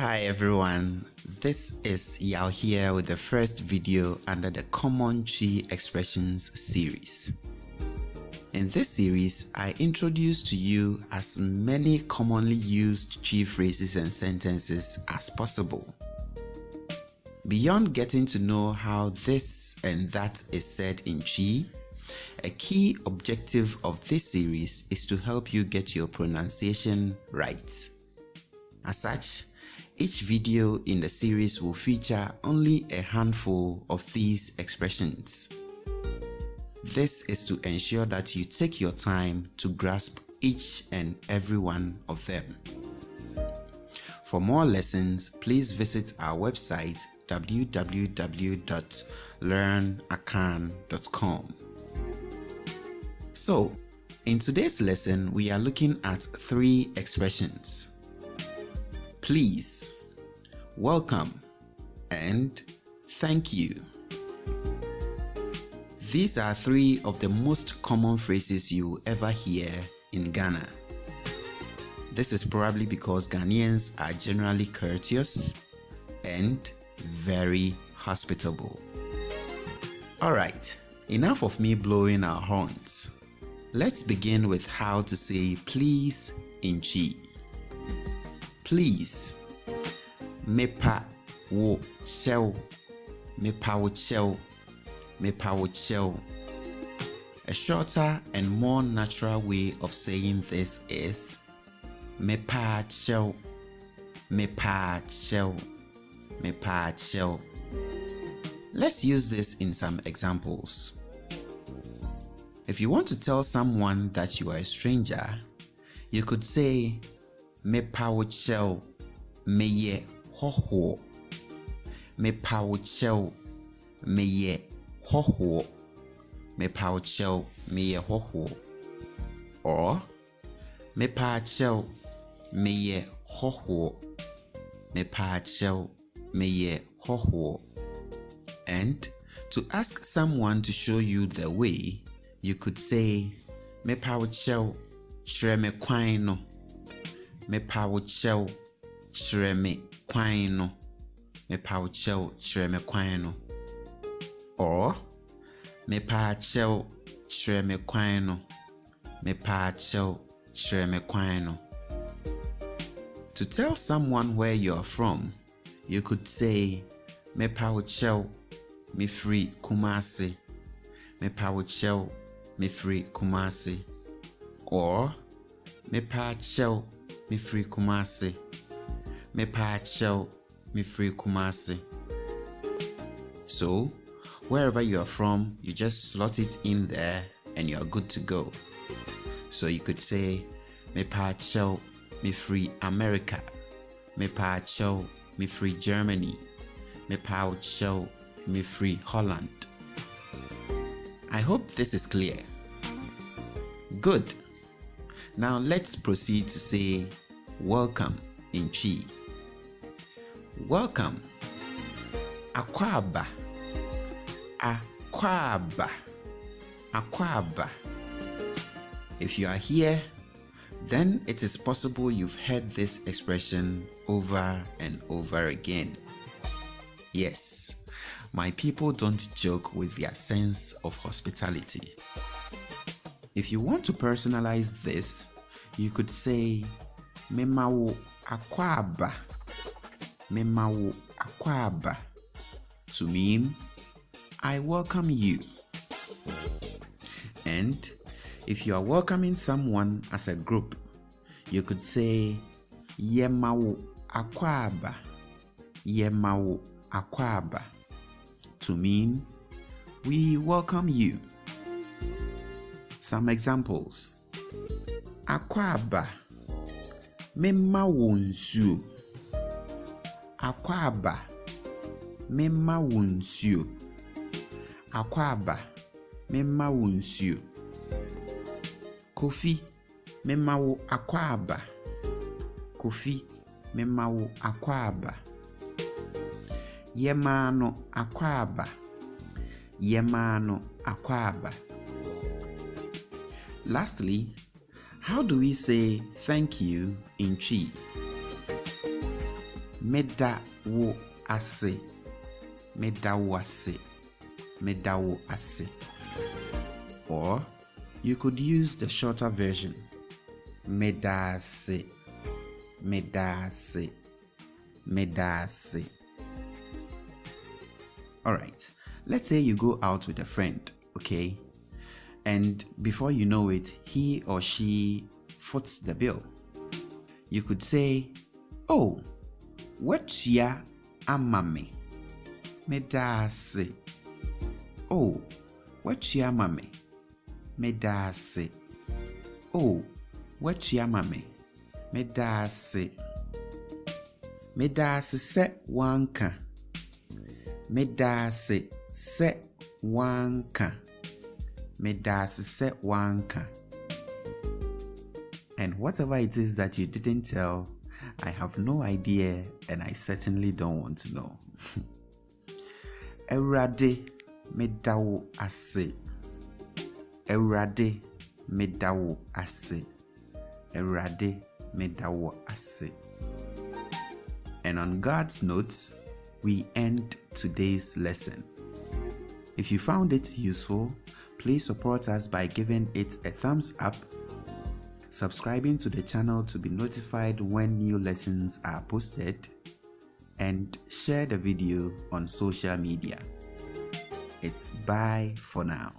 Hi everyone, this is Yao here with the first video under the Common Twi Expressions series. In this series, I introduce to you as many commonly used Twi phrases and sentences as possible. Beyond getting to know how this and that is said in Twi, a key objective of this series is to help you get your pronunciation right. As such, each video in the series will feature only a handful of these expressions. This is to ensure that you take your time to grasp each and every one of them. For more lessons, please visit our website www.learnakan.com. So, in today's lesson, we are looking at 3 expressions. Please, welcome, and thank you. These are 3 of the most common phrases you will ever hear in Ghana. This is probably because Ghanaians are generally courteous and very hospitable. Alright, enough of me blowing our horns. Let's begin with how to say please in Twi. Please. Mepa wo chel. Mepa wo chel. Mepa wo chel. A shorter and more natural way of saying this is mepa chel. Mepa chel. Mepa chel. Let's use this in some examples. If you want to tell someone that you are a stranger, you could say mepa wo chel meye hoho. Mepa wo chel meye hoho. Mepa wo chel meye hoho. Or mepa chel meye hoho. Mepa chel meye hoho. And to ask someone to show you the way, you could say mepa wo chel kyerɛ me kwan no. Mepa wo chel kyerɛ me kwan no. Mepa wo chel kyerɛ me kwan no. Or mepa chel kyerɛ me kwan no. Mepa chel kyerɛ me kwan no. To tell someone where you are from, you could say mepa wo chel mefiri Kumasi. Mepa wo chel mefiri Kumasi. Or mepa chel mefiri Kumasi. Mepa chel mefiri Kumasi. So, wherever you are from, you just slot it in there and you are good to go. So you could say mepa chel mefiri America. Mepa chel mefiri Germany. Mepa chel mefiri Holland. I hope this is clear. Good. Now let's proceed to say welcome in Twi. Welcome. Akwaba. Akwaba. Akwaba. If you are here, then it is possible you've heard this expression over and over again. Yes, my people don't joke with their sense of hospitality. If you want to personalize this, you could say memawo akwaba. Memawo akwaba. To mean I welcome you. And if you are welcoming someone as a group, you could say yemawo akwaba. Yemawo akwaba. To mean we welcome you. Some examples. Akwaba memawo nsuo. Akwaba memawo nsuo. Akwaba memawo nsuo. Kofi memawo akwaba. Kofi memawo akwaba. Yemano akwaba. Yemano akwaba. Lastly, how do we say thank you in Twi? Meda wo ase. Meda wo ase. Meda wo ase. Or you could use the shorter version. Meda se. Meda se. Meda se. Alright, let's say you go out with a friend, okay? And before you know it, he or she foots the bill. You could say, oh, what's ya amame? Meda se. Oh, what's ya mame? Meda se. Oh, what's ya mame? Meda se. Meda se wanka. Meda se wanka. Meda se wanka. And whatever it is that you didn't tell, I have no idea, and I certainly don't want to know. Ewurade meda wo ase. Ewurade meda wo ase. Ewurade meda wo ase. And on God's notes, we end today's lesson. If you found it useful, please support us by giving it a thumbs up, subscribing to the channel to be notified when new lessons are posted, and share the video on social media. It's bye for now.